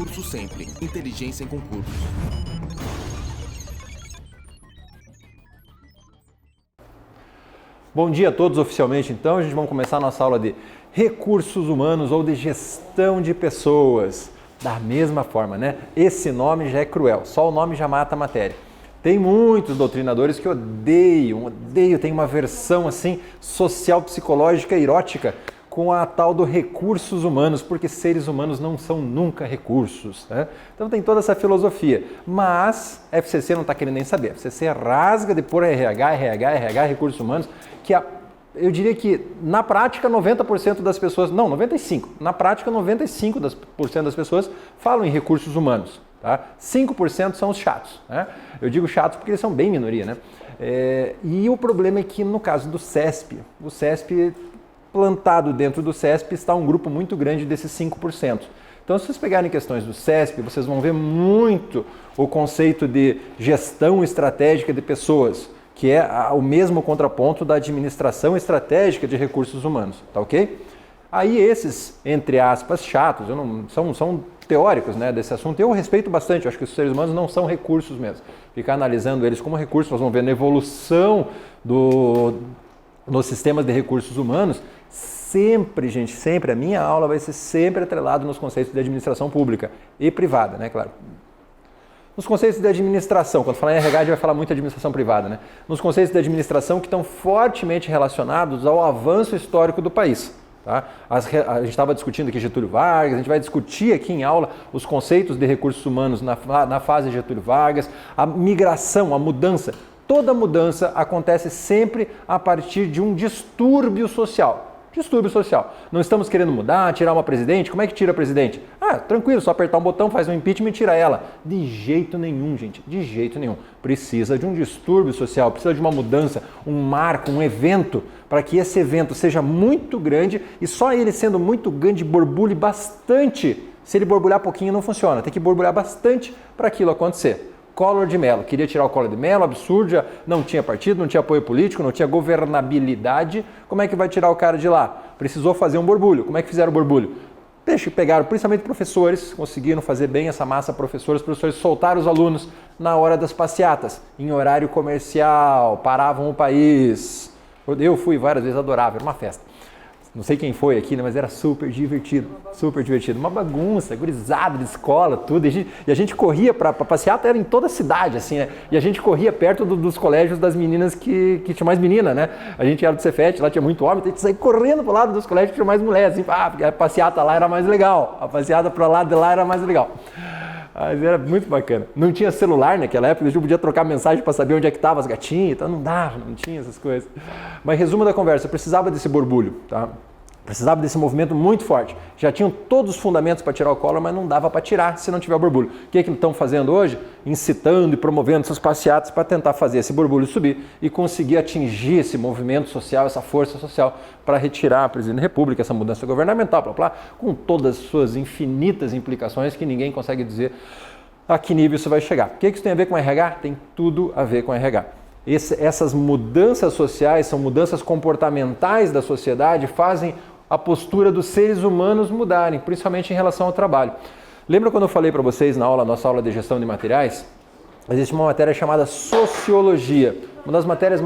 Curso Sempre. Inteligência em concursos. Bom dia a todos oficialmente, então. A gente vai começar a nossa aula de recursos humanos ou de gestão de pessoas. Da mesma forma, né? Esse nome já é cruel, só o nome já mata a matéria. Tem muitos doutrinadores que odeiam, tem uma versão assim social, psicológica, erótica com a tal do recursos humanos, porque seres humanos não são nunca recursos, né? Então tem toda essa filosofia, mas a FCC não está querendo nem saber. A FCC rasga de pôr RH, recursos humanos, que eu diria que na prática 90% das pessoas, não, 95%, na prática 95% das pessoas falam em recursos humanos. Tá? 5% são os chatos, né? Eu digo chatos porque eles são bem minoria, né? E o problema é que no caso do CESP, o CESP, plantado dentro do CESP, está um grupo muito grande desses 5%. Então, se vocês pegarem questões do CESP, vocês vão ver muito o conceito de gestão estratégica de pessoas, que é o mesmo contraponto da administração estratégica de recursos humanos, tá ok? Aí esses, entre aspas, chatos, são teóricos, né, desse assunto, eu respeito bastante, eu acho que os seres humanos não são recursos mesmo. Ficar analisando eles como recursos, nós vamos ver na evolução nos sistemas de recursos humanos, sempre, gente, sempre, a minha aula vai ser sempre atrelado nos conceitos de administração pública e privada, né, claro. Nos conceitos de administração, quando falar em RH, a gente vai falar muito de administração privada, né? Nos conceitos de administração que estão fortemente relacionados ao avanço histórico do país. Tá? A gente estava discutindo aqui Getúlio Vargas, a gente vai discutir aqui em aula os conceitos de recursos humanos na fase Getúlio Vargas, a migração, a mudança. Toda mudança acontece sempre a partir de um distúrbio social. Distúrbio social. Não estamos querendo mudar, tirar uma presidente. Como é que tira a presidente? Tranquilo, só apertar um botão, faz um impeachment e tira ela. De jeito nenhum, gente, de jeito nenhum. Precisa de um distúrbio social, precisa de uma mudança, um marco, um evento, para que esse evento seja muito grande e só ele sendo muito grande borbulhe bastante. Se ele borbulhar pouquinho não funciona, tem que borbulhar bastante para aquilo acontecer. Collor de Mello, queria tirar o Collor de Mello, absurdo, não tinha partido, não tinha apoio político, não tinha governabilidade, como é que vai tirar o cara de lá? Precisou fazer um borbulho, como é que fizeram o borbulho? Pegaram principalmente professores, conseguiram fazer bem essa massa, professores soltaram os alunos na hora das passeatas, em horário comercial, paravam o país. Eu fui várias vezes, adorava, era uma festa. Não sei quem foi aqui, né, mas era super divertido. Uma bagunça, gurizada de escola, tudo. E a gente corria para passeata, era em toda a cidade, assim, né? E a gente corria perto dos colégios das meninas que tinha mais menina, né? A gente era do Cefet, lá tinha muito homem, então a gente saía correndo pro lado dos colégios que tinha mais mulheres, assim, porque a passeata lá era mais legal, a passeata pro lado de lá era mais legal. Mas era muito bacana. Não tinha celular naquela época, a gente podia trocar mensagem para saber onde é que estavam as gatinhas, então não dava, não tinha essas coisas. Mas resumo da conversa, eu precisava desse borbulho, tá? Precisava desse movimento muito forte. Já tinham todos os fundamentos para tirar o Collor, mas não dava para tirar se não tiver o borbulho. O que estão fazendo hoje? Incitando e promovendo essas passeatas para tentar fazer esse borbulho subir e conseguir atingir esse movimento social, essa força social para retirar a presidente da República, essa mudança governamental, com todas as suas infinitas implicações que ninguém consegue dizer a que nível isso vai chegar. O que isso tem a ver com RH? Tem tudo a ver com RH. Essas mudanças sociais, são mudanças comportamentais da sociedade, fazem a postura dos seres humanos mudarem, principalmente em relação ao trabalho. Lembra quando eu falei para vocês nossa aula de gestão de materiais? Existe uma matéria chamada sociologia, uma das matérias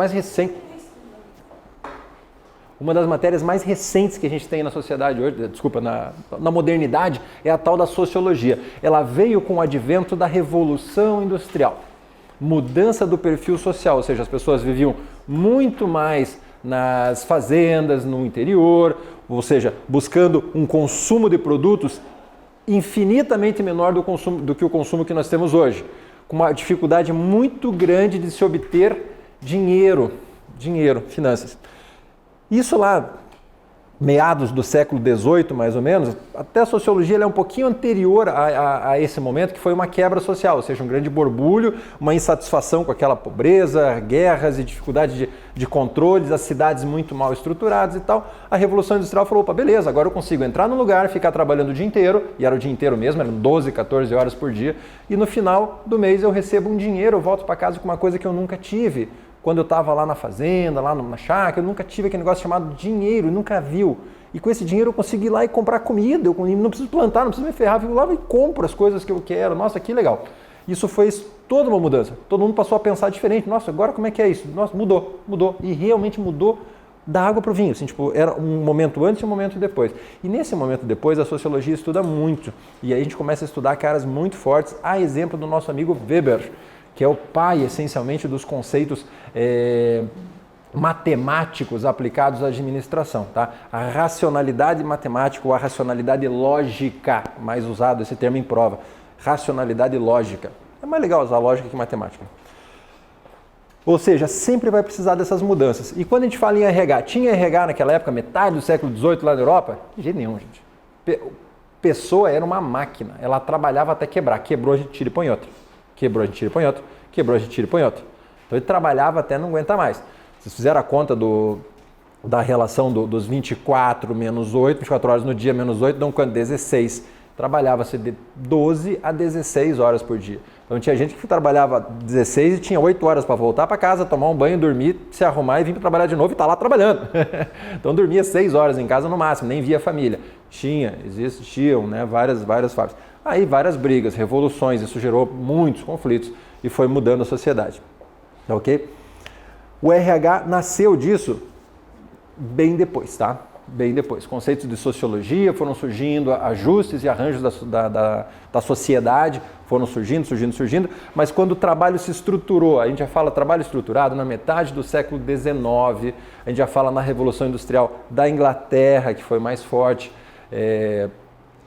mais recentes que a gente tem na sociedade hoje, na modernidade, é a tal da sociologia. Ela veio com o advento da Revolução Industrial. Mudança do perfil social, ou seja, as pessoas viviam muito mais nas fazendas, no interior, ou seja, buscando um consumo de produtos infinitamente menor do que o consumo que nós temos hoje, com uma dificuldade muito grande de se obter dinheiro, finanças. Isso lá, meados do século XVIII, mais ou menos, até a sociologia ela é um pouquinho anterior a esse momento, que foi uma quebra social, ou seja, um grande borbulho, uma insatisfação com aquela pobreza, guerras e dificuldade de controles, as cidades muito mal estruturadas e tal. A Revolução Industrial falou, beleza, agora eu consigo entrar no lugar, ficar trabalhando o dia inteiro, e era o dia inteiro mesmo, eram 12, 14 horas por dia, e no final do mês eu recebo um dinheiro, eu volto para casa com uma coisa que eu nunca tive. Quando eu estava lá na fazenda, lá na chácara, eu nunca tive aquele negócio chamado dinheiro, nunca viu. E com esse dinheiro eu consigo ir lá e comprar comida, eu não preciso plantar, não preciso me ferrar, eu vou lá e compro as coisas que eu quero. Nossa, que legal. Isso foi toda uma mudança. Todo mundo passou a pensar diferente. Nossa, agora como é que é isso? Nossa, mudou. E realmente mudou da água para o vinho. Assim, tipo, era um momento antes e um momento depois. E nesse momento depois, a sociologia estuda muito. E aí a gente começa a estudar caras muito fortes, a exemplo do nosso amigo Weber, que é o pai, essencialmente, dos conceitos matemáticos aplicados à administração. Tá? A racionalidade matemática ou a racionalidade lógica, mais usado esse termo em prova. Racionalidade lógica. É mais legal usar lógica que matemática. Ou seja, sempre vai precisar dessas mudanças. E quando a gente fala em RH, tinha RH naquela época, metade do século XVIII lá na Europa? De jeito nenhum, gente. Pessoa era uma máquina, ela trabalhava até quebrar. Quebrou, a gente tira e põe outra. Quebrou, a gente tira e põe outra. Quebrou, a gente tira e põe outra. Então ele trabalhava até não aguentar mais. Vocês fizeram a conta da relação dos 24 menos 8, 24 horas no dia menos 8, dão quanto? 16. Trabalhava-se de 12 a 16 horas por dia. Então tinha gente que trabalhava 16 e tinha 8 horas para voltar para casa, tomar um banho, dormir, se arrumar e vir para trabalhar de novo e tá lá trabalhando. Então dormia 6 horas em casa no máximo, nem via família. Existiam, né, várias fábricas. Aí várias brigas, revoluções, isso gerou muitos conflitos e foi mudando a sociedade. Ok? O RH nasceu disso bem depois, tá? Bem depois. Conceitos de sociologia foram surgindo, ajustes e arranjos da sociedade foram surgindo, mas quando o trabalho se estruturou, a gente já fala trabalho estruturado na metade do século XIX, a gente já fala na Revolução Industrial da Inglaterra, que foi mais forte,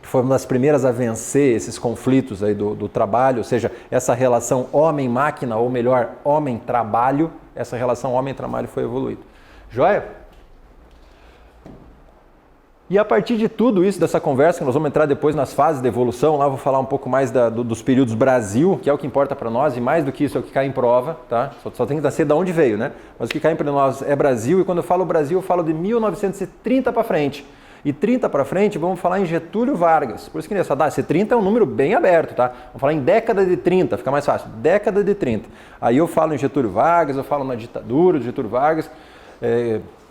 foi uma das primeiras a vencer esses conflitos aí do trabalho, ou seja, essa relação homem-máquina, ou melhor, homem-trabalho, essa relação homem-trabalho foi evoluída. Joia? E a partir de tudo isso, dessa conversa, que nós vamos entrar depois nas fases de evolução, lá vou falar um pouco mais dos períodos Brasil, que é o que importa para nós, e mais do que isso é o que cai em prova, tá? Só tem que nascer de onde veio, né? Mas o que cai para nós é Brasil, e quando eu falo Brasil, eu falo de 1930 para frente. E 30 para frente, vamos falar em Getúlio Vargas. Por isso que esse 30 é um número bem aberto, tá? Vamos falar em década de 30, fica mais fácil. Década de 30. Aí eu falo em Getúlio Vargas, eu falo na ditadura de Getúlio Vargas,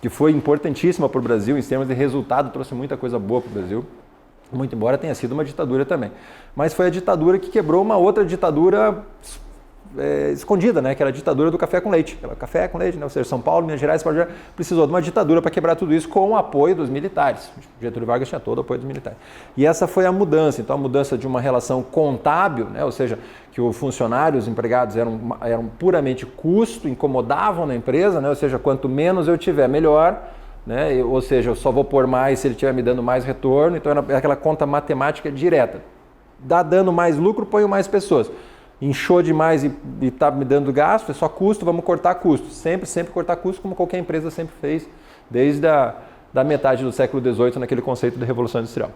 que foi importantíssima para o Brasil, em termos de resultado, trouxe muita coisa boa para o Brasil, muito embora tenha sido uma ditadura também. Mas foi a ditadura que quebrou uma outra ditadura escondida, né? Que era a ditadura do café com leite. Café com leite, né? Ou seja, São Paulo, Minas Gerais, precisou de uma ditadura para quebrar tudo isso com o apoio dos militares. Getúlio Vargas tinha todo o apoio dos militares. E essa foi a mudança. Então, a mudança de uma relação contábil, né? Ou seja, que os funcionários, os empregados eram puramente custo, incomodavam na empresa, né? Ou seja, quanto menos eu tiver, melhor. Né? Ou seja, eu só vou pôr mais se ele estiver me dando mais retorno. Então, era aquela conta matemática direta. Dá dando mais lucro, ponho mais pessoas. Inchou demais e está me dando gasto, é só custo, vamos cortar custo. Sempre cortar custo, como qualquer empresa sempre fez, desde da metade do século XVIII, naquele conceito de Revolução Industrial.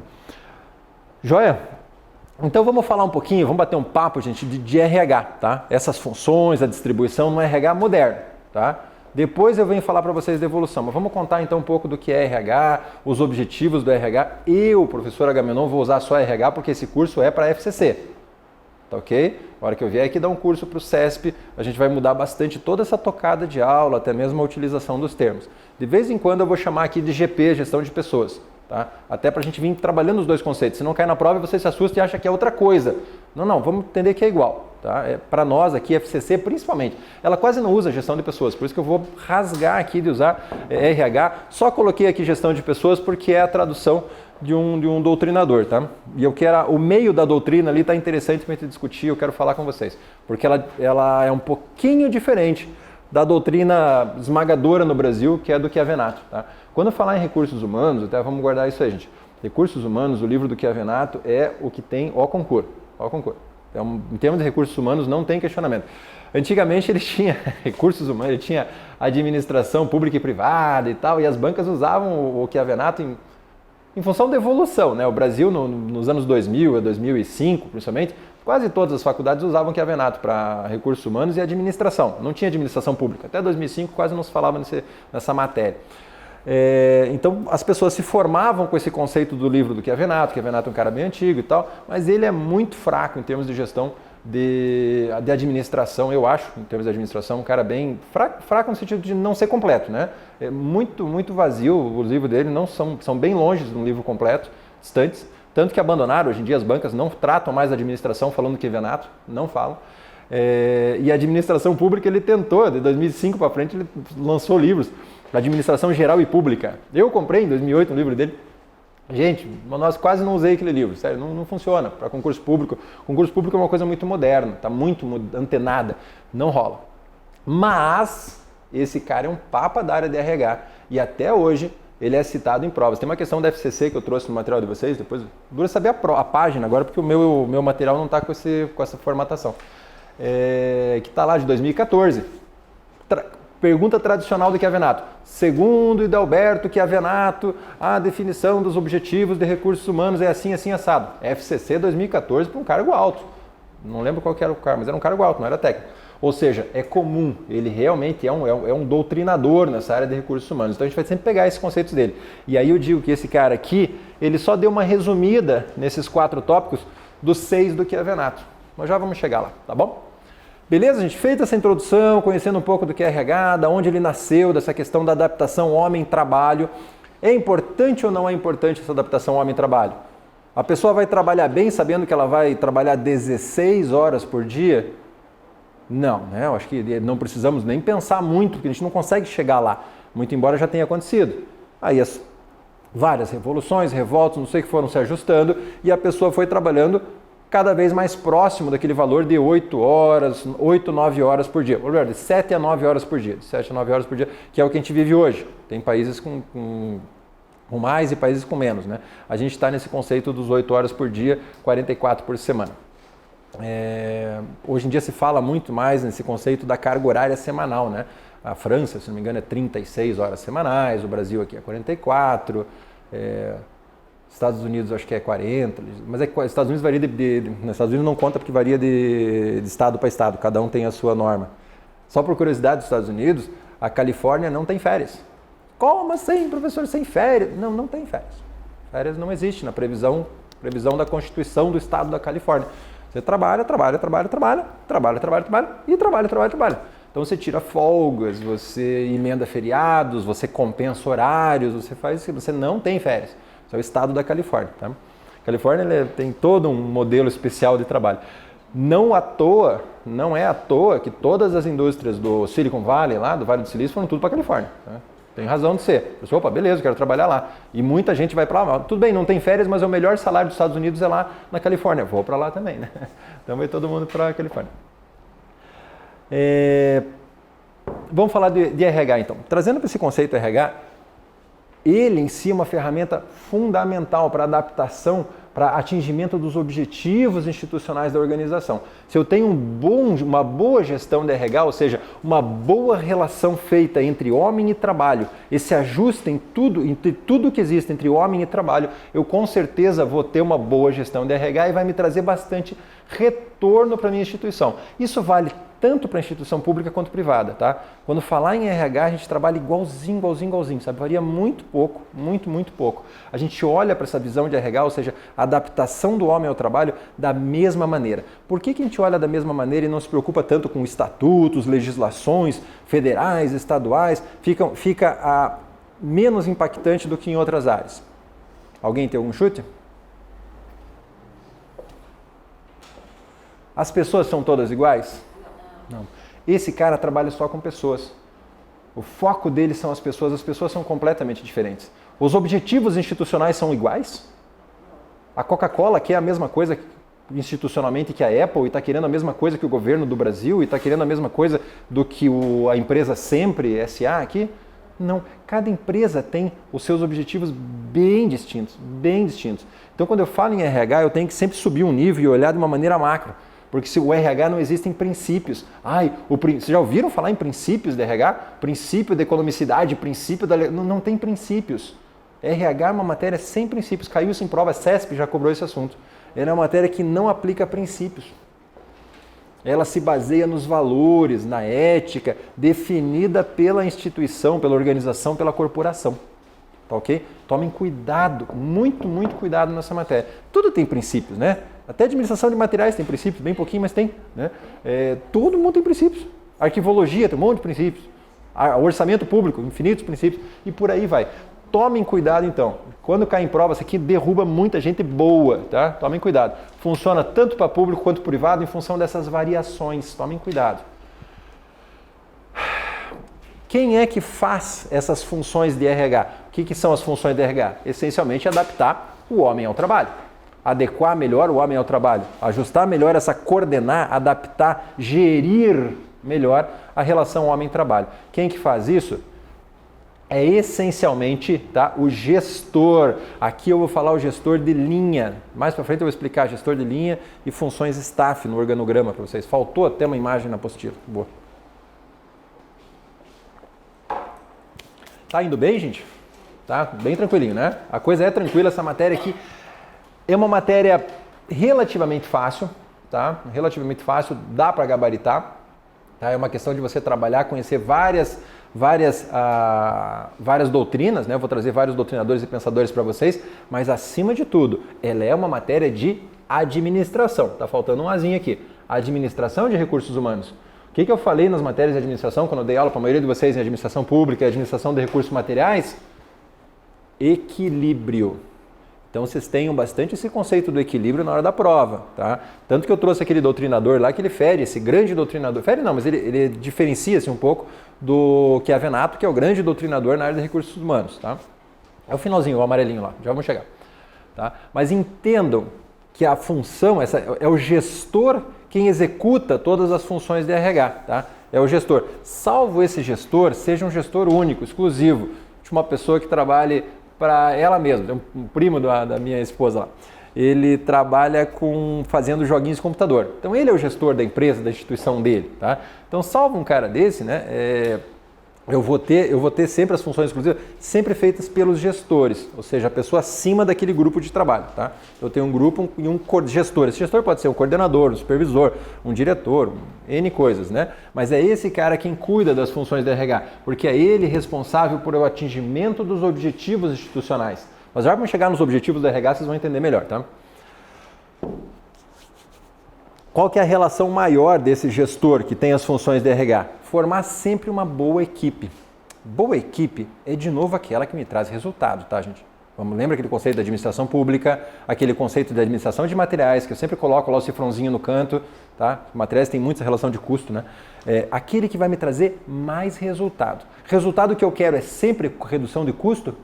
Joia? Então vamos falar um pouquinho, vamos bater um papo, gente, de RH, tá? Essas funções, a distribuição no RH moderno, tá? Depois eu venho falar para vocês de evolução, mas vamos contar então um pouco do que é RH, os objetivos do RH. Eu, professor Agamenon, vou usar só RH porque esse curso é para a FCC. Tá ok? A hora que eu vier aqui dar um curso para o CESP, a gente vai mudar bastante toda essa tocada de aula, até mesmo a utilização dos termos. De vez em quando eu vou chamar aqui de GP, gestão de pessoas, tá? Até para a gente vir trabalhando os dois conceitos. Se não cai na prova e você se assusta e acha que é outra coisa. Não, vamos entender que é igual. Tá? Para nós aqui, FCC principalmente, ela quase não usa gestão de pessoas, por isso que eu vou rasgar aqui de usar RH. Só coloquei aqui gestão de pessoas porque é a tradução de um doutrinador, tá? E eu quero, o meio da doutrina ali está interessante para a gente discutir, eu quero falar com vocês, porque ela é um pouquinho diferente da doutrina esmagadora no Brasil, que é do Chiavenato, tá? Quando eu falar em recursos humanos, até vamos guardar isso aí, gente. Recursos humanos, o livro do Chiavenato é o que tem o concurso. Então, em termos de recursos humanos, não tem questionamento. Antigamente ele tinha recursos humanos, ele tinha administração pública e privada e tal, e as bancas usavam o Chiavenato em função da evolução, né? O Brasil, nos anos 2000 a 2005, principalmente, quase todas as faculdades usavam Chiavenato para recursos humanos e administração. Não tinha administração pública. Até 2005 quase não se falava nessa matéria. Então as pessoas se formavam com esse conceito do livro do Chiavenato. Chiavenato é um cara bem antigo e tal, mas ele é muito fraco em termos de gestão de administração, eu acho, em termos de administração, um cara bem fraco no sentido de não ser completo, né? É muito vazio, os livros dele não são bem longe de um livro completo, distantes, tanto que abandonaram, hoje em dia as bancas não tratam mais a administração falando que Venato, não falam. E a administração pública ele tentou, de 2005 para frente ele lançou livros, Administração Geral e Pública. Eu comprei em 2008 um livro dele. Gente, nós quase não usei aquele livro, sério, não funciona para concurso público. Concurso público é uma coisa muito moderna, está muito antenada, não rola. Mas esse cara é um papa da área de RH e até hoje ele é citado em provas. Tem uma questão da FCC que eu trouxe no material de vocês, depois dura saber a página agora, porque o meu material não está com essa formatação. Que está lá de 2014. Pergunta tradicional do Chiavenato. Segundo Hidalberto Chiavenato, a definição dos objetivos de recursos humanos é assim, assim, assado. FCC 2014 para um cargo alto. Não lembro qual que era o cargo, mas era um cargo alto, não era técnico. Ou seja, é comum, ele realmente é um doutrinador nessa área de recursos humanos. Então a gente vai sempre pegar esses conceitos dele. E aí eu digo que esse cara aqui, ele só deu uma resumida nesses 4 tópicos dos 6 do Chiavenato. Nós já vamos chegar lá, tá bom? Beleza, gente? Feita essa introdução, conhecendo um pouco do que é RH, da onde ele nasceu, dessa questão da adaptação homem-trabalho. É importante ou não é importante essa adaptação homem-trabalho? A pessoa vai trabalhar bem sabendo que ela vai trabalhar 16 horas por dia? Não, né? Eu acho que não precisamos nem pensar muito, porque a gente não consegue chegar lá, muito embora já tenha acontecido. Aí as várias revoluções, revoltas, não sei o que foram se ajustando e a pessoa foi trabalhando cada vez mais próximo daquele valor de 8 horas, 8, 9 horas por dia. Ou melhor, de 7 a 9 horas por dia. De 7 a 9 horas por dia, que é o que a gente vive hoje. Tem países com mais e países com menos, né? A gente está nesse conceito dos 8 horas por dia, 44 por semana. Hoje em dia se fala muito mais nesse conceito da carga horária semanal, né? A França, se não me engano, é 36 horas semanais, o Brasil aqui é 44, Estados Unidos acho que é 40, mas Estados Unidos varia nos Estados Unidos não conta porque varia de estado para estado, cada um tem a sua norma. Só por curiosidade dos Estados Unidos, a Califórnia não tem férias. Como assim, professor, sem férias? Não tem férias. Férias não existe na previsão da Constituição do estado da Califórnia. Você trabalha e trabalha. Então você tira folgas, você emenda feriados, você compensa horários, você não tem férias. Isso é o estado da Califórnia. Tá? A Califórnia tem todo um modelo especial de trabalho. Não é à toa que todas as indústrias do Silicon Valley, lá do Vale do Silício, foram tudo para a Califórnia. Tá? Tem razão de ser. Eu opa, beleza, eu quero trabalhar lá. E muita gente vai para lá. Tudo bem, não tem férias, mas o melhor salário dos Estados Unidos é lá na Califórnia. Vou para lá também, né? Então vai todo mundo para a Califórnia. Vamos falar de RH então. Trazendo para esse conceito RH, ele em si é uma ferramenta fundamental para adaptação, para atingimento dos objetivos institucionais da organização. Se eu tenho uma boa gestão de RH, ou seja, uma boa relação feita entre homem e trabalho, esse ajuste entre tudo que existe entre homem e trabalho, eu com certeza vou ter uma boa gestão de RH e vai me trazer bastante retorno para a minha instituição. Isso vale tanto para a instituição pública quanto privada, tá? Quando falar em RH, a gente trabalha igualzinho, sabe? Varia muito pouco, muito pouco. A gente olha para essa visão de RH, ou seja, a adaptação do homem ao trabalho da mesma maneira. Por que a gente olha da mesma maneira e não se preocupa tanto com estatutos, legislações federais, estaduais? Fica menos impactante do que em outras áreas. Alguém tem algum chute? As pessoas são todas iguais? Não. Esse cara trabalha só com pessoas. O foco dele são as pessoas são completamente diferentes. Os objetivos institucionais são iguais? A Coca-Cola quer a mesma coisa institucionalmente que a Apple e está querendo a mesma coisa que o governo do Brasil e está querendo a mesma coisa do que a empresa Sempre SA aqui? Não. Cada empresa tem os seus objetivos bem distintos. Então quando eu falo em RH, eu tenho que sempre subir um nível e olhar de uma maneira macro. Porque se o RH não existem princípios. Vocês já ouviram falar em princípios de RH? Princípio da economicidade, princípio da... Não tem princípios. RH é uma matéria sem princípios. Caiu-se em prova, a CESP já cobrou esse assunto. Ela é uma matéria que não aplica princípios. Ela se baseia nos valores, na ética, definida pela instituição, pela organização, pela corporação. tá ok? Tomem cuidado, muito, muito cuidado nessa matéria. Tudo tem princípios, né? Até administração de materiais tem princípios, bem pouquinho, mas tem, né? Todo mundo tem princípios. Arquivologia tem um monte de princípios. Orçamento público, infinitos princípios, e por aí vai. Tomem cuidado então. Quando cai em prova, isso aqui derruba muita gente boa, tá? Tomem cuidado. Funciona tanto para público quanto privado em função dessas variações. Tomem cuidado. Quem é que faz essas funções de RH? O que são as funções de RH? Essencialmente adaptar o homem ao trabalho. Adequar melhor o homem ao trabalho. Ajustar melhor coordenar, adaptar, gerir melhor a relação homem-trabalho. Quem que faz isso? É essencialmente, tá, o gestor. Aqui eu vou falar o gestor de linha. Mais para frente eu vou explicar gestor de linha e funções staff no organograma para vocês. Faltou até uma imagem na apostila. Boa. Tá indo bem, gente? Tá bem tranquilinho, né? A coisa é tranquila, essa matéria aqui é uma matéria relativamente fácil, tá? Relativamente fácil, dá para gabaritar. Tá? É uma questão de você trabalhar, conhecer várias doutrinas, né? Eu vou trazer vários doutrinadores e pensadores para vocês, mas acima de tudo, ela é uma matéria de administração. Tá faltando um azinho aqui. Administração de recursos humanos. O que eu falei nas matérias de administração, quando eu dei aula para a maioria de vocês em administração pública e administração de recursos materiais? Equilíbrio. Então vocês tenham bastante esse conceito do equilíbrio na hora da prova, tá? Tanto que eu trouxe aquele doutrinador lá que ele fere, esse grande doutrinador, fere não, mas ele diferencia-se um pouco do Chiavenato, que é o grande doutrinador na área de recursos humanos, tá? É o finalzinho, o amarelinho lá, já vamos chegar, tá? Mas entendam que a função, essa é o gestor quem executa todas as funções de RH, tá? É o gestor. Salvo esse gestor seja um gestor único, exclusivo, de uma pessoa que trabalhe para ela mesma. Tem um primo da minha esposa lá. Ele trabalha fazendo joguinhos de computador. Então ele é o gestor da empresa, da instituição dele, tá? Então salvo um cara desse, né? Eu vou ter sempre as funções exclusivas sempre feitas pelos gestores, ou seja, a pessoa acima daquele grupo de trabalho, tá? Eu tenho um grupo e um gestor. Esse gestor pode ser um coordenador, um supervisor, um diretor, N coisas, né? Mas é esse cara quem cuida das funções da RH, porque é ele responsável por o atingimento dos objetivos institucionais. Mas já vamos chegar nos objetivos da RH, vocês vão entender melhor, tá? Qual que é a relação maior desse gestor que tem as funções de RH? Formar sempre uma boa equipe. Boa equipe é, de novo, aquela que me traz resultado, tá, gente? Lembra aquele conceito da administração pública, aquele conceito da administração de materiais, que eu sempre coloco lá o cifrãozinho no canto, tá? Materiais tem muita relação de custo, né? Aquele que vai me trazer mais resultado. Resultado que eu quero é sempre redução de custo?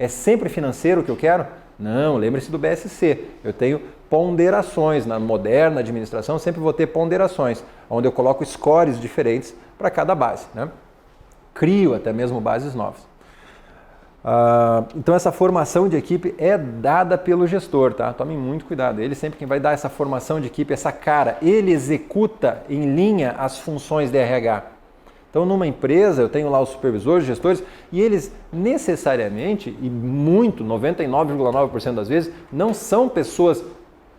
É sempre financeiro que eu quero? Não, lembre-se do BSC. Eu tenho ponderações. Na moderna administração, sempre vou ter ponderações, onde eu coloco scores diferentes para cada base, né? Crio até mesmo bases novas. Então essa formação de equipe é dada pelo gestor, tá? Tomem muito cuidado. Ele sempre quem vai dar essa formação de equipe, essa cara. Ele executa em linha as funções de RH. Então, numa empresa, eu tenho lá os supervisores, gestores, e eles necessariamente, e muito, 99,9% das vezes, não são pessoas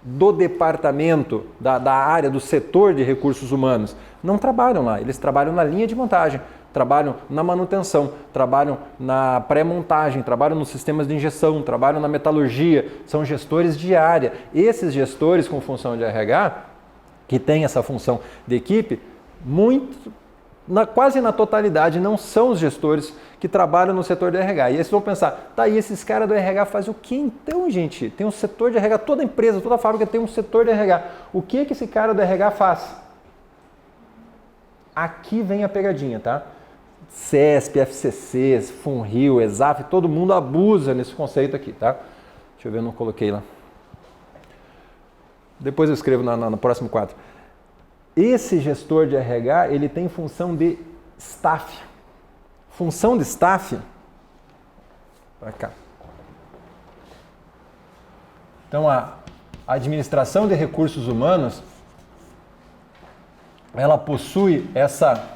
do departamento, da área, do setor de recursos humanos. Não trabalham lá, eles trabalham na linha de montagem, trabalham na manutenção, trabalham na pré-montagem, trabalham nos sistemas de injeção, trabalham na metalurgia, são gestores de área. Esses gestores com função de RH, que têm essa função de equipe, quase na totalidade não são os gestores que trabalham no setor de RH. E aí vocês vão pensar, tá, e esses caras do RH fazem o que então, gente? Tem um setor de RH, toda empresa, toda fábrica tem um setor de RH. O que esse cara do RH faz? Aqui vem a pegadinha, tá? CESP, FCC, Funrio, Exaf, todo mundo abusa nesse conceito aqui, tá? Deixa eu ver, eu não coloquei lá. Depois eu escrevo no próximo quadro. Esse gestor de RH, ele tem função de staff. Função de staff, para cá. Então, a administração de recursos humanos, ela possui essa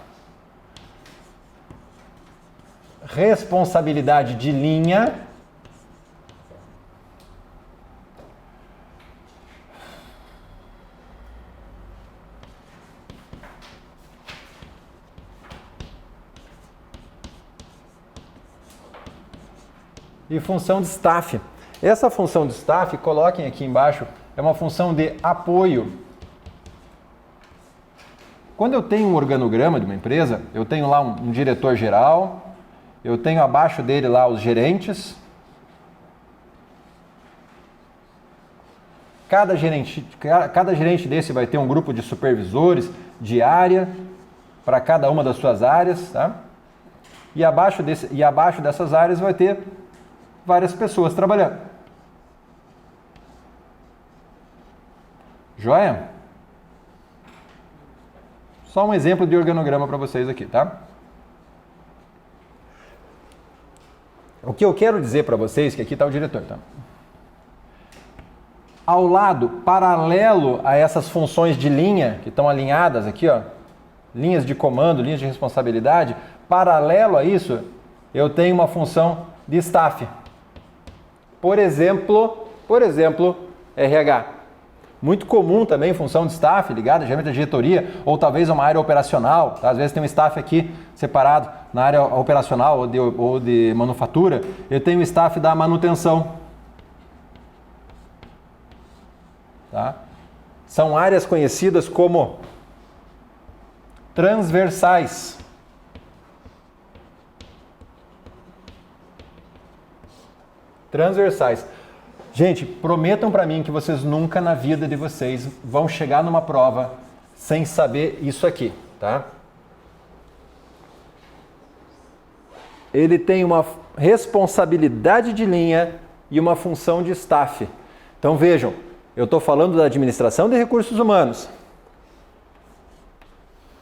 responsabilidade de linha e função de staff. Essa função de staff, coloquem aqui embaixo, é uma função de apoio. Quando eu tenho um organograma de uma empresa, eu tenho lá um diretor-geral, eu tenho abaixo dele lá os gerentes. Cada gerente desse vai ter um grupo de supervisores de área para cada uma das suas áreas, tá? E abaixo dessas áreas vai ter várias pessoas trabalhando. Joia? Só um exemplo de organograma para vocês aqui, tá? O que eu quero dizer para vocês, que aqui está o diretor, tá? Ao lado, paralelo a essas funções de linha, que estão alinhadas aqui, ó, linhas de comando, linhas de responsabilidade, paralelo a isso, eu tenho uma função de staff. Por exemplo, RH. Muito comum também função de staff ligada geralmente à diretoria ou talvez a uma área operacional. Tá? Às vezes tem um staff aqui separado na área operacional ou de manufatura. Eu tenho o staff da manutenção. Tá? São áreas conhecidas como transversais. Transversais. Gente, prometam para mim que vocês nunca na vida de vocês vão chegar numa prova sem saber isso aqui, tá? Ele tem uma responsabilidade de linha e uma função de staff. Então vejam, eu estou falando da administração de recursos humanos.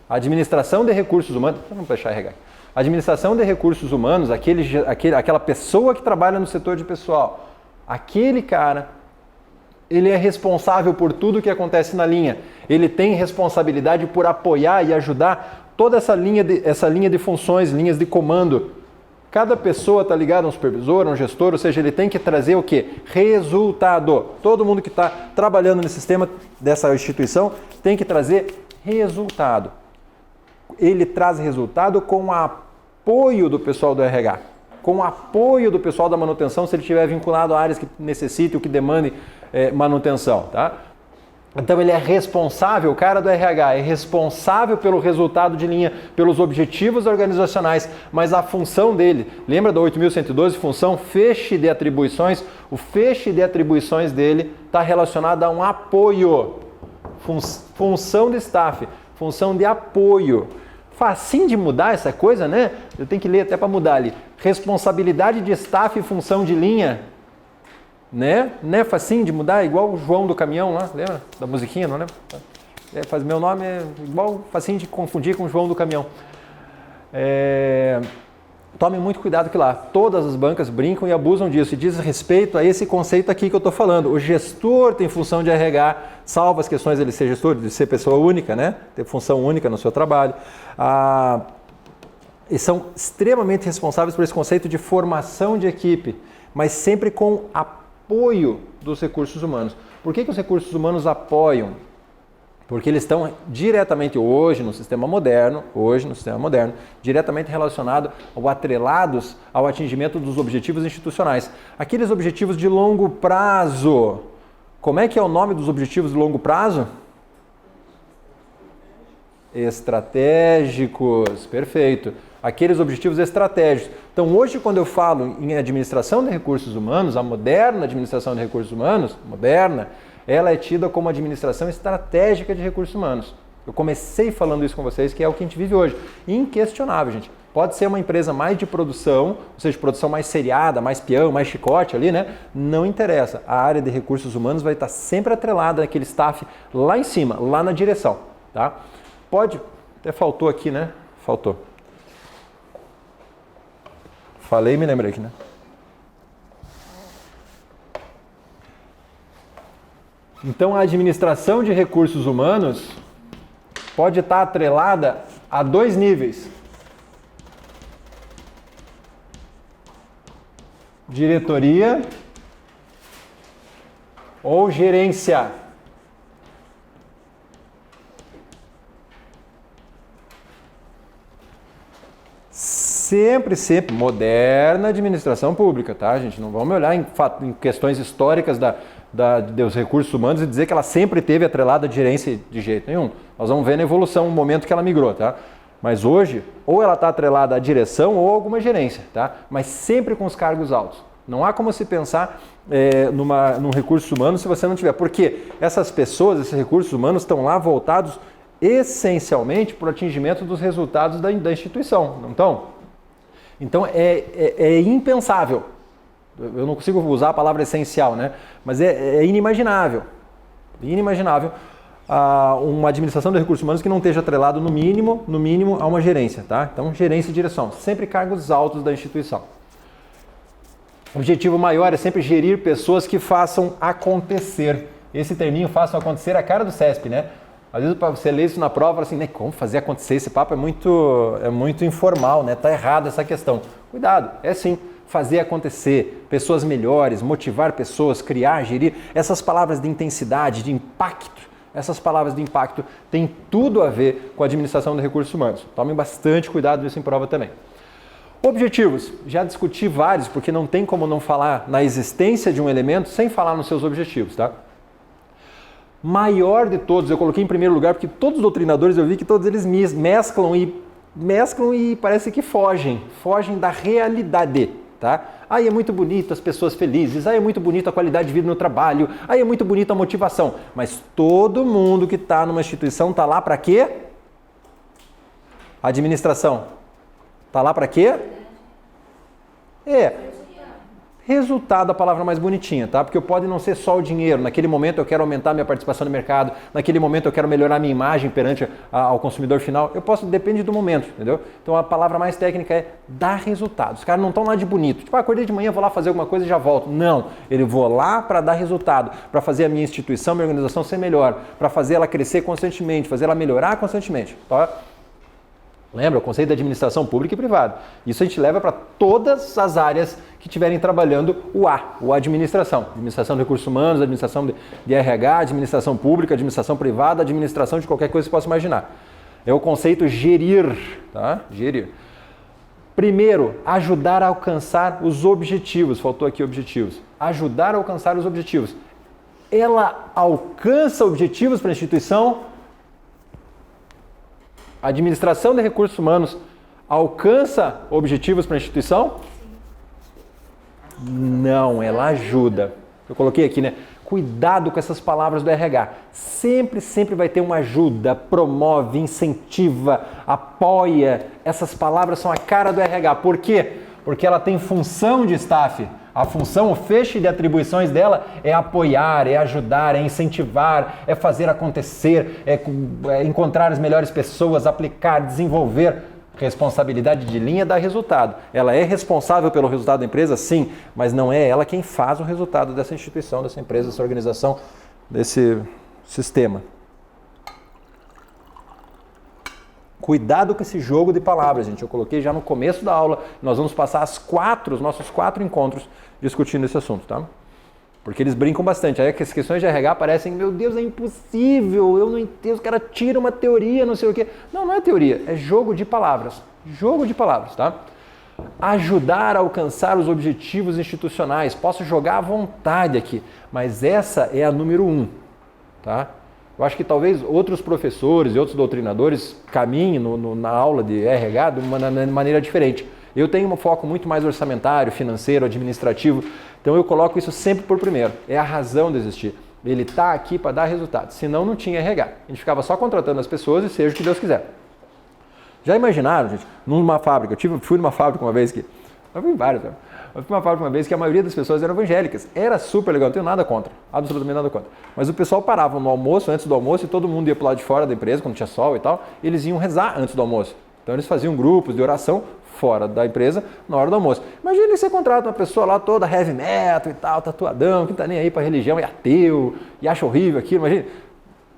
Administração de recursos humanos... Vamos fechar RH. Administração de recursos humanos, aquela pessoa que trabalha no setor de pessoal, aquele cara, ele é responsável por tudo que acontece na linha. Ele tem responsabilidade por apoiar e ajudar toda essa linha de funções, linhas de comando. Cada pessoa está ligada a um supervisor, a um gestor, ou seja, ele tem que trazer o quê? Resultado. Todo mundo que está trabalhando no sistema dessa instituição tem que trazer resultado. Ele traz resultado com o apoio do pessoal do RH, com o apoio do pessoal da manutenção, se ele estiver vinculado a áreas que necessitem ou que demandem manutenção, tá? Então ele é responsável, o cara do RH é responsável pelo resultado de linha, pelos objetivos organizacionais, mas a função dele, lembra da 8.112, função feixe de atribuições? O feixe de atribuições dele está relacionado a um apoio, função de staff, função de apoio. Facinho de mudar essa coisa, né? Eu tenho que ler até para mudar ali. Responsabilidade de staff e função de linha. Né? Não é facinho de mudar, igual o João do caminhão lá, lembra? Da musiquinha, não lembra? Meu nome é igual, facinho de confundir com o João do caminhão. Tome muito cuidado que lá, todas as bancas brincam e abusam disso, e diz respeito a esse conceito aqui que eu estou falando. O gestor tem função de RH, salvo as questões dele ser gestor, de ser pessoa única, né? Ter função única no seu trabalho. E são extremamente responsáveis por esse conceito de formação de equipe, mas sempre com apoio dos recursos humanos. Por que os recursos humanos apoiam? Porque eles estão diretamente hoje no sistema moderno, diretamente relacionados ou atrelados ao atingimento dos objetivos institucionais. Aqueles objetivos de longo prazo. Como é que é o nome dos objetivos de longo prazo? Estratégicos, perfeito. Aqueles objetivos estratégicos. Então, hoje, quando eu falo em administração de recursos humanos, a moderna administração de recursos humanos, ela é tida como administração estratégica de recursos humanos. Eu comecei falando isso com vocês, que é o que a gente vive hoje. Inquestionável, gente. Pode ser uma empresa mais de produção, ou seja, produção mais seriada, mais peão, mais chicote ali, né? Não interessa. A área de recursos humanos vai estar sempre atrelada naquele staff lá em cima, lá na direção, tá? Pode, até faltou aqui, né? Faltou. Falei e me lembrei aqui, né? Então, a administração de recursos humanos pode estar atrelada a dois níveis. Diretoria ou gerência. sempre, moderna administração pública, tá, gente? Não vamos olhar em questões históricas dos recursos humanos e dizer que ela sempre teve atrelada à gerência de jeito nenhum. Nós vamos ver na evolução o momento que ela migrou, tá? Mas hoje, ou ela está atrelada à direção ou a alguma gerência, tá? Mas sempre com os cargos altos. Não há como se pensar num recurso humano se você não tiver. Porque essas pessoas, esses recursos humanos estão lá voltados essencialmente para o atingimento dos resultados da instituição, não estão? Então é impensável, eu não consigo usar a palavra essencial, né? Mas é inimaginável uma administração de recursos humanos que não esteja atrelado no mínimo a uma gerência, tá? Então gerência e direção, sempre cargos altos da instituição. O objetivo maior é sempre gerir pessoas que façam acontecer. Esse terminho façam acontecer a cara do CESP, né? Às vezes você lê isso na prova e fala assim, né, como fazer acontecer? Esse papo é muito informal, né? Tá errado essa questão. Cuidado, é sim, fazer acontecer, pessoas melhores, motivar pessoas, criar, gerir. Essas palavras de intensidade, de impacto, essas palavras de impacto têm tudo a ver com a administração de recursos humanos. Tomem bastante cuidado nisso em prova também. Objetivos. Já discuti vários, porque não tem como não falar na existência de um elemento sem falar nos seus objetivos, tá? Maior de todos, eu coloquei em primeiro lugar, porque todos os doutrinadores eu vi que todos eles mesclam e parece que fogem da realidade, tá? Aí é muito bonito as pessoas felizes, aí é muito bonito a qualidade de vida no trabalho, aí é muito bonito a motivação, mas todo mundo que está numa instituição está lá para quê? Administração. Está lá para quê? Resultado, a palavra mais bonitinha, tá? Porque pode não ser só o dinheiro. Naquele momento eu quero aumentar minha participação no mercado, naquele momento eu quero melhorar minha imagem perante ao consumidor final. Depende do momento, entendeu? Então a palavra mais técnica é dar resultado. Os caras não estão lá de bonito. Tipo, acordei de manhã, vou lá fazer alguma coisa e já volto. Não, eu vou lá para dar resultado, para fazer a minha instituição, minha organização ser melhor, para fazer ela crescer constantemente, fazer ela melhorar constantemente, tá? Lembra o conceito da administração pública e privada. Isso a gente leva para todas as áreas que estiverem trabalhando o administração. Administração de recursos humanos, administração de RH, administração pública, administração privada, administração de qualquer coisa que você possa imaginar. É o conceito gerir, tá? Gerir. Primeiro, ajudar a alcançar os objetivos. Faltou aqui objetivos. Ajudar a alcançar os objetivos. Ela alcança objetivos para a instituição? A administração de recursos humanos alcança objetivos para a instituição? Não, ela ajuda. Eu coloquei aqui, né? Cuidado com essas palavras do RH. Sempre vai ter uma ajuda, promove, incentiva, apoia. Essas palavras são a cara do RH. Por quê? Porque ela tem função de staff. A função, o feixe de atribuições dela é apoiar, é ajudar, é incentivar, é fazer acontecer, é encontrar as melhores pessoas, aplicar, desenvolver. Responsabilidade de linha dá resultado. Ela é responsável pelo resultado da empresa? Sim, mas não é ela quem faz o resultado dessa instituição, dessa empresa, dessa organização, desse sistema. Cuidado com esse jogo de palavras, gente. Eu coloquei já no começo da aula. Nós vamos passar os nossos 4 encontros discutindo esse assunto, tá? Porque eles brincam bastante. Aí as questões de RH parecem, meu Deus, é impossível, eu não entendo, os caras tiram uma teoria, não sei o quê. Não é teoria, é jogo de palavras. Jogo de palavras, tá? Ajudar a alcançar os objetivos institucionais. Posso jogar à vontade aqui, mas essa é a número 1, tá? Eu acho que talvez outros professores e outros doutrinadores caminhem na aula de RH de uma maneira diferente. Eu tenho um foco muito mais orçamentário, financeiro, administrativo, então eu coloco isso sempre por primeiro. É a razão de existir. Ele está aqui para dar resultado, senão não tinha RH. A gente ficava só contratando as pessoas e seja o que Deus quiser. Já imaginaram, gente, numa fábrica, fui numa fábrica uma vez que... Eu fui em várias, né? Eu fui numa fábrica uma vez que a maioria das pessoas eram evangélicas. Era super legal, não tenho nada contra, absolutamente nada contra. Mas o pessoal parava no almoço, antes do almoço, e todo mundo ia para o lado de fora da empresa, quando tinha sol e tal, e eles iam rezar antes do almoço. Então eles faziam grupos de oração fora da empresa na hora do almoço. Imagina que você contrata uma pessoa lá toda heavy metal e tal, tatuadão, que não tá nem aí para religião, é ateu, e acha horrível aquilo, imagina.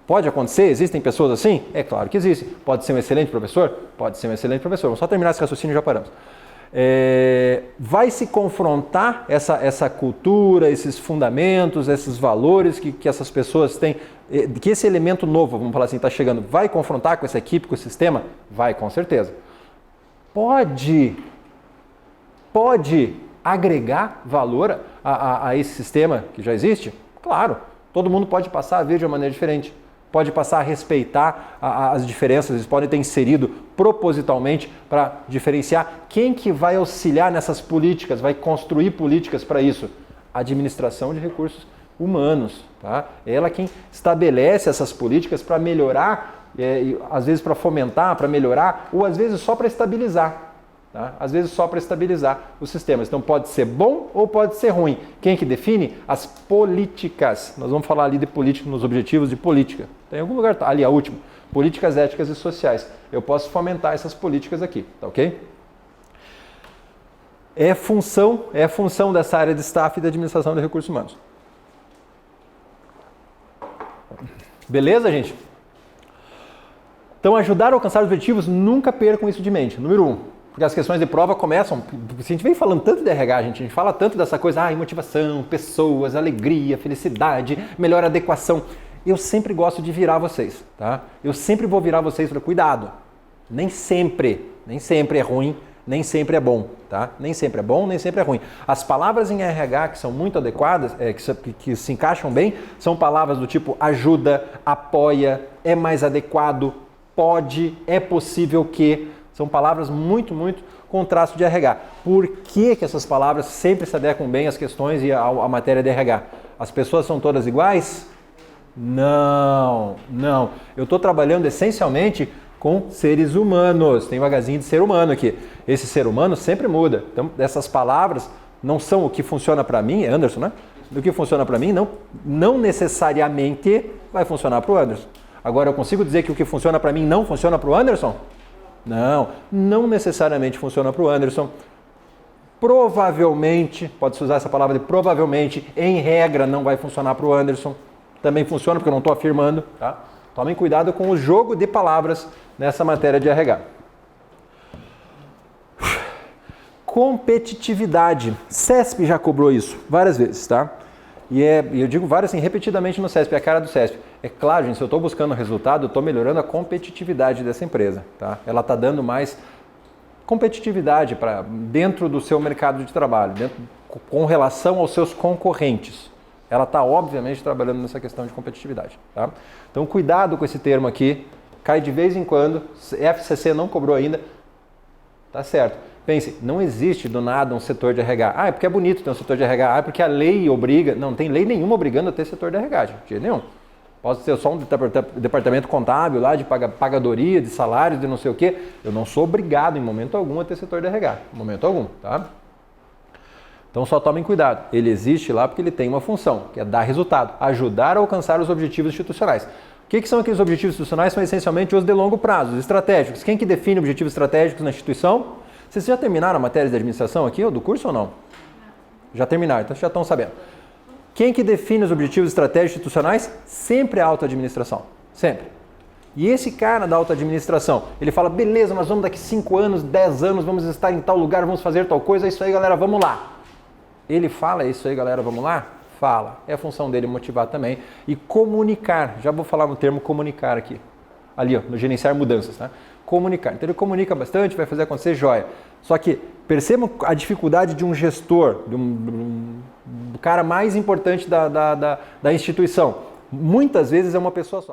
Pode acontecer? Existem pessoas assim? É claro que existem. Pode ser um excelente professor? Pode ser um excelente professor. Vamos só terminar esse raciocínio e já paramos. Vai se confrontar essa cultura, esses fundamentos, esses valores que essas pessoas têm, que esse elemento novo, vamos falar assim, está chegando, vai confrontar com essa equipe, com o sistema? Vai, com certeza. Pode pode agregar valor a esse sistema que já existe? Claro, todo mundo pode passar a ver de uma maneira diferente. Pode passar a respeitar as diferenças, eles podem ter inserido propositalmente para diferenciar. Quem que vai auxiliar nessas políticas, vai construir políticas para isso? A administração de recursos humanos. Tá? Ela quem estabelece essas políticas para melhorar, às vezes para fomentar, para melhorar, ou às vezes só para estabilizar. Tá? Às vezes só para estabilizar os sistemas. Então pode ser bom ou pode ser ruim. Quem que define? As políticas. Nós vamos falar ali de política nos objetivos de política. Tem algum lugar, ali a última. Políticas éticas e sociais. Eu posso fomentar essas políticas aqui, tá ok? É função dessa área de staff e da administração de recursos humanos. Beleza, gente? Então ajudar a alcançar os objetivos, nunca percam isso de mente. Número 1. Porque as questões de prova começam, a gente vem falando tanto de RH, a gente fala tanto dessa coisa, motivação, pessoas, alegria, felicidade, melhor adequação. Eu sempre gosto de virar vocês, tá? Eu sempre vou virar vocês para cuidado. Nem sempre é ruim, nem sempre é bom, tá? Nem sempre é bom, nem sempre é ruim. As palavras em RH que são muito adequadas, que se encaixam bem, são palavras do tipo ajuda, apoia, é mais adequado, pode, é possível que... São palavras muito com traço de RH. Por que essas palavras sempre se adequam bem às questões e à matéria de RH? As pessoas são todas iguais? Não. Eu estou trabalhando essencialmente com seres humanos. Tem um vagazinho de ser humano aqui. Esse ser humano sempre muda. Então, essas palavras não são o que funciona para mim, é Anderson, né? O que funciona para mim não necessariamente vai funcionar para o Anderson. Agora, eu consigo dizer que o que funciona para mim não funciona para o Anderson? Não necessariamente funciona para o Anderson. Provavelmente, pode-se usar essa palavra de provavelmente, em regra não vai funcionar para o Anderson. Também funciona porque eu não estou afirmando. Tá? Tomem cuidado com o jogo de palavras nessa matéria de RH. Competitividade. CESP já cobrou isso várias vezes, tá? E eu digo várias assim, repetidamente no CESP, é a cara do CESP. É claro, gente, se eu estou buscando resultado, eu estou melhorando a competitividade dessa empresa. Tá? Ela está dando mais competitividade dentro do seu mercado de trabalho, com relação aos seus concorrentes. Ela está, obviamente, trabalhando nessa questão de competitividade. Tá? Então, cuidado com esse termo aqui. Cai de vez em quando. FCC não cobrou ainda. Tá certo. Pense, não existe do nada um setor de RH. É porque é bonito ter um setor de RH. É porque a lei obriga. Não tem lei nenhuma obrigando a ter setor de RH, de jeito nenhum. Pode ser só um departamento contábil lá de pagadoria, de salários, de não sei o quê. Eu não sou obrigado em momento algum a ter setor de RH. Em momento algum, tá? Então só tomem cuidado. Ele existe lá porque ele tem uma função, que é dar resultado, ajudar a alcançar os objetivos institucionais. O que são aqueles objetivos institucionais? São essencialmente os de longo prazo, os estratégicos. Quem que define objetivos estratégicos na instituição? Vocês já terminaram a matéria de administração aqui, ou do curso ou não? Já terminaram, então já estão sabendo. Quem que define os objetivos estratégicos institucionais? Sempre a auto-administração. Sempre. E esse cara da auto-administração, ele fala, beleza, nós vamos daqui 5 anos, 10 anos, vamos estar em tal lugar, vamos fazer tal coisa, é isso aí, galera, vamos lá. Ele fala, é isso aí, galera, vamos lá? Fala. É a função dele motivar também. E comunicar, já vou falar no termo comunicar aqui. Ali, ó, no gerenciar mudanças, tá? Comunicar. Então ele comunica bastante, vai fazer acontecer, joia. Só que percebam a dificuldade de um gestor, do cara mais importante da instituição. Muitas vezes é uma pessoa só.